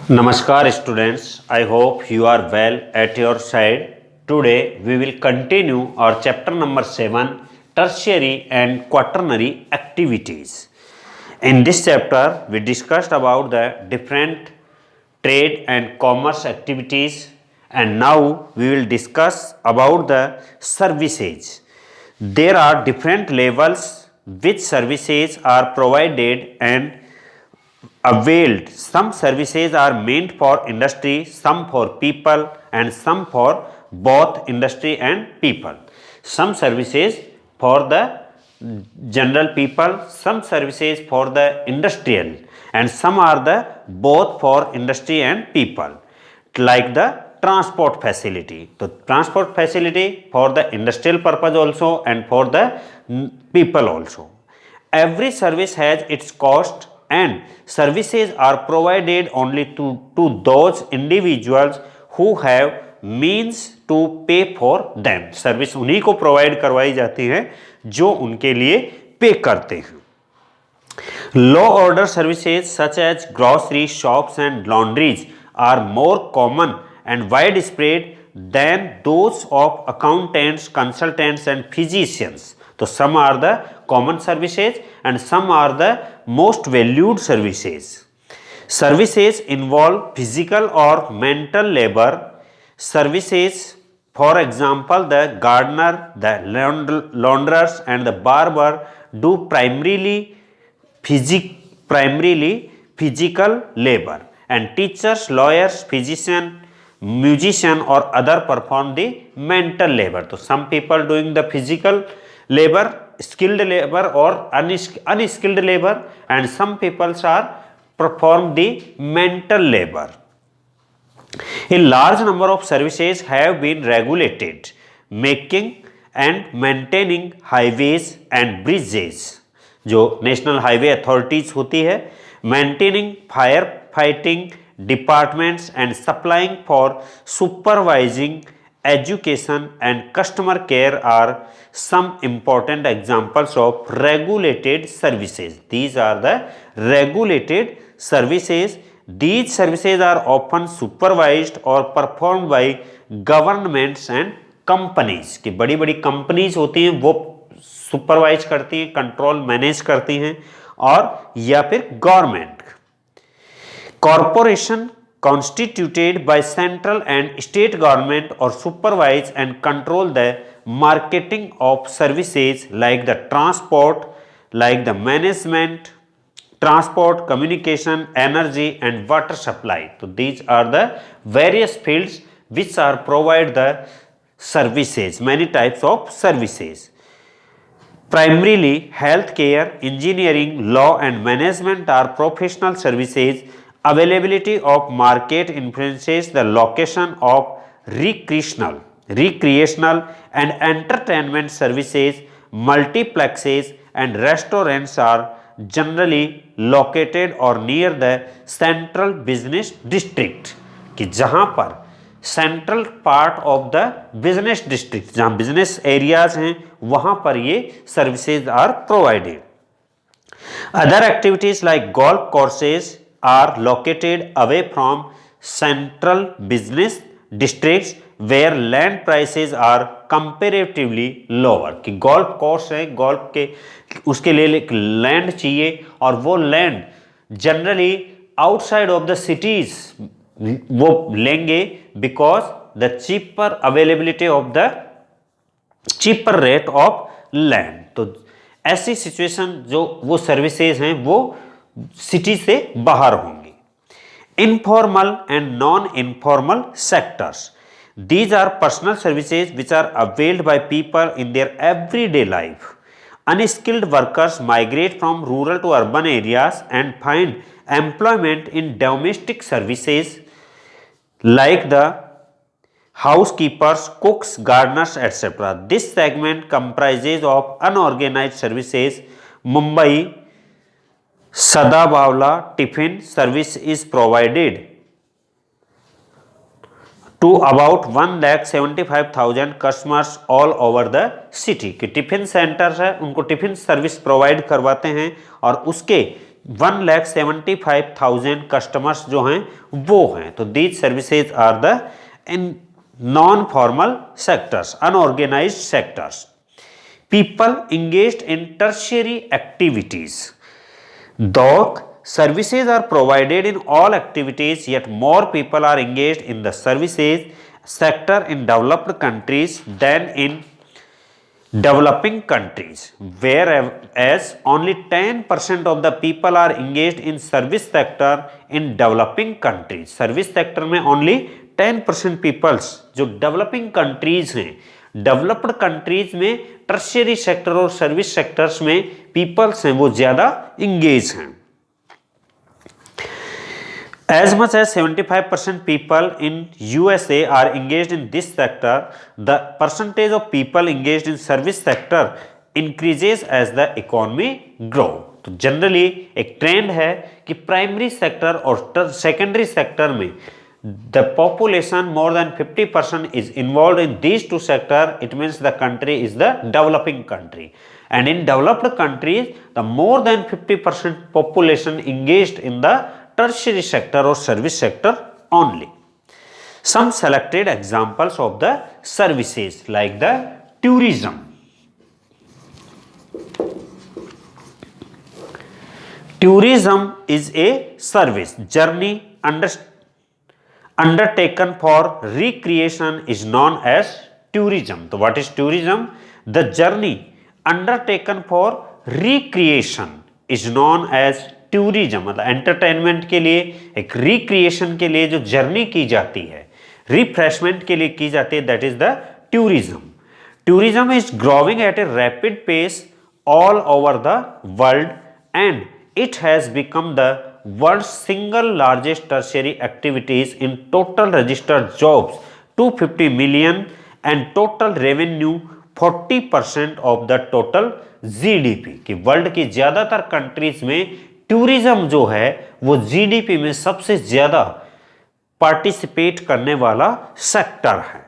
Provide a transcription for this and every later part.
Namaskar students, I hope you are well at your side. Today we will continue our chapter number 7, tertiary and quaternary activities. In this chapter we discussed about the different trade and commerce activities, and now we will discuss about the services. There are different levels which services are provided and availed. Some services are meant for industry, some for people, and some for both industry and people. Some services for the general people, some services for the industrial, and some are the both for industry and people, like the transport facility. So transport facility for the industrial purpose also and for the people also. Every service has its cost, and services are provided only to those individuals who have means to pay for them. Service उन्हीं को provide करवाई जाती है जो उनके लिए पे करते हैं. Low order services such as grocery shops and laundries are more common and widespread than those of accountants, consultants and physicians. So some are the common services and some are the most valued services. Services involve physical or mental labor. Services, for example, the gardener, the launderers and the barber do primarily physical labor, and teachers, lawyers, physician, musician or other perform the mental labor. So some people doing the physical labor, skilled labor or unskilled labor, and some people are perform the mental labor. A large number of services have been regulated, making and maintaining highways and bridges, जो national highway authorities होती है, maintaining fire fighting departments and supplying for supervising education and customer care are some important examples of regulated services. These are the regulated services. These services are often supervised or performed by governments and companies. कि बड़ी बड़ी companies होती हैं वो supervise करती हैं, control manage करती हैं, और या फिर government. Corporation constituted by central and state government or supervise and control the marketing of services like the transport, like the management, transport, communication, energy and water supply. So these are the various fields which are provide the services, many types of services. Primarily healthcare, engineering, law and management are professional services. Availability of market influences the location of recreational and entertainment services. Multiplexes and restaurants are generally located or near the central business district, कि जहाँ पर central part of the business district, जहाँ business areas हैं, वहाँ पर ये services are provided. Other activities like golf courses are located away from central business districts where land prices are comparatively lower. कि golf course है, golf के उसके लिए लैंड चाहिए और वो land generally outside of the cities वो लेंगे because the cheaper availability of the cheaper rate of land. तो ऐसी सिचुएशन जो वो सर्विसेज हैं वो सिटी से बाहर होंगी. Informal and non informal sectors, these are personal services which are availed by people in their everyday life. Unskilled workers migrate from rural to urban areas and find employment in domestic services like the housekeepers, cooks, gardeners, etc. This segment comprises of unorganized services. Mumbai Sadabawla tiffin service is provided to about 1,75,000 customers all over the city. कि tiffin centres है उनको tiffin service provide करवाते हैं और उसके 1,75,000 customers जो हैं वो हैं। तो these services are the in non formal sectors, unorganised sectors. People engaged in tertiary activities, though services are provided in all activities, yet more people are engaged in the services sector in developed countries than in developing countries, whereas only 10% of the people are engaged in service sector in developing countries. Service sector में only 10% peoples जो developing countries हैं, developed countries में tertiary sector और service sectors में peoples हैं वो ज्यादा engage हैं। As much as 75% people in USA are engaged in this sector, the percentage of people engaged in service sector increases as the economy grow. तो generally एक trend है कि प्राइमरी सेक्टर और सेकेंडरी सेक्टर में the population more than 50% is involved in these two sectors. It means the country is the developing country, and in developed countries the more than 50% population engaged in the tertiary sector or service sector only. Some selected examples of the services like the tourism. Tourism is a service journey undertaken for recreation is known as tourism. So what is tourism? The journey undertaken for recreation is known as tourism. मतलब entertainment के लिए, एक recreation के लिए जो journey की जाती है, रिफ्रेशमेंट के लिए की जाती है, that is the tourism. Tourism is growing at a rapid pace all over the world, and it has become the world's single largest tertiary activities in total registered jobs 250 million and total revenue 40% of the total GDP. कि world की ज्यादातर countries में tourism जो है वो GDP में सबसे ज्यादा पार्टिसिपेट करने वाला सेक्टर है.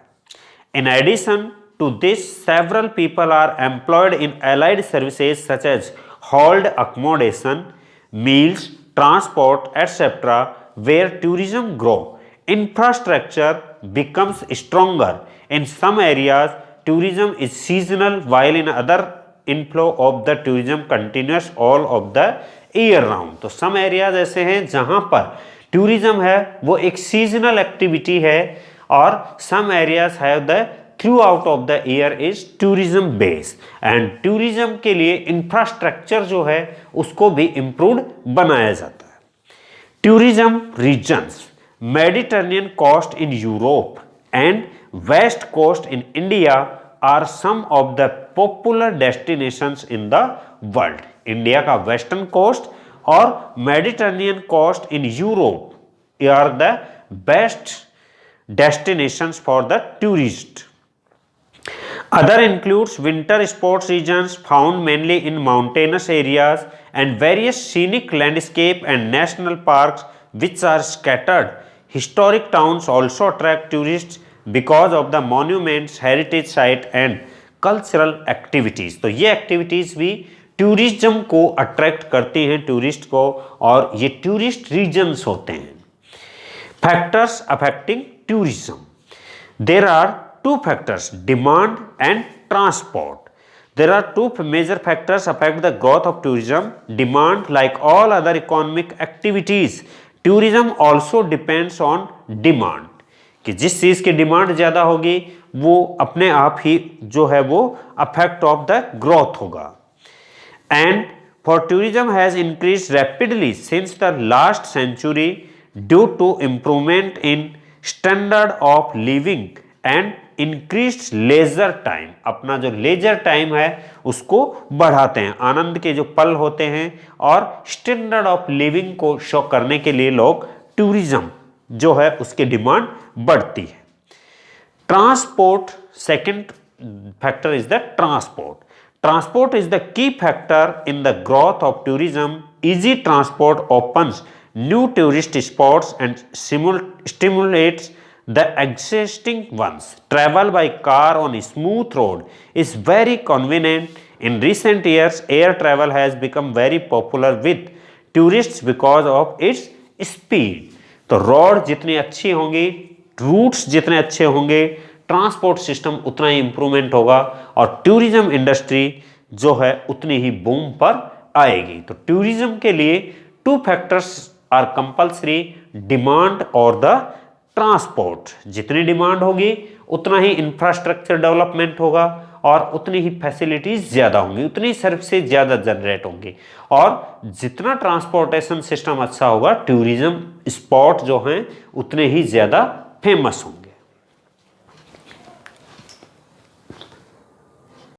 In addition to this, several people are employed in allied services such as holiday accommodation, meals, transport, etc., where tourism grow. Infrastructure becomes stronger. In some areas, tourism is seasonal, while in other, inflow of the tourism continues all of the year round. तो some areas ऐसे हैं जहां पर tourism है वो एक seasonal activity है, और some areas have the throughout of the year is tourism base, and tourism के लिए infrastructure जो है उसको भी improved बनाया जाता है. Tourism regions, Mediterranean coast in Europe and West coast in India are some of the popular destinations in the world. India का वेस्टर्न कोस्ट और Mediterranean coast in Europe are the best destinations for the tourist. Other includes winter sports regions found mainly in mountainous areas and various scenic landscape and national parks which are scattered. Historic towns also attract tourists because of the monuments, heritage site and cultural activities. तो ये activities भी tourism को attract करती हैं tourist को, और ये tourist regions होते हैं. Factors affecting tourism. There are two factors, demand and transport. There are two major factors affect the growth of tourism. Demand, like all other economic activities, tourism also depends on demand. कि जिस चीज की demand ज्यादा होगी वो अपने आप ही जो है वो अफेक्ट ऑफ द ग्रोथ होगा. And for tourism has increased rapidly since the last century due to improvement in standard of living and increased leisure time. अपना जो लेजर टाइम है उसको बढ़ाते हैं, आनंद के जो पल होते हैं, और स्टैंडर्ड ऑफ लिविंग को शो करने के लिए लोग टूरिज्म जो है उसकी डिमांड बढ़ती है. Transport, second factor is the transport. Transport is the key factor in the growth of tourism. Easy transport opens new tourist spots and stimulates the existing ones. Travel by car on a smooth road is very convenient. In recent years, air travel has become very popular with tourist because of its speed. तो road जितनी अच्छी होंगी, roots जितने अच्छे होंगे, transport system उतना ही improvement होगा और टूरिज्म इंडस्ट्री जो है उतनी ही बूम पर आएगी। तो टूरिज्म के लिए 2 फैक्टर्स आर कंपल्सरी, डिमांड और द ट्रांसपोर्ट। जितनी डिमांड होगी उतना ही इंफ्रास्ट्रक्चर डेवलपमेंट होगा और उतनी ही फैसिलिटीज ज़्यादा होंगी, उतनी सर्विसेज ज़्यादा जनरेट होंगी और जितना ट्रांसपोर्टेशन सिस्टम अच्छा होगा, टूरिज्म स्पॉट जो हैं उतने ही ज़्यादा फेमस होंगे।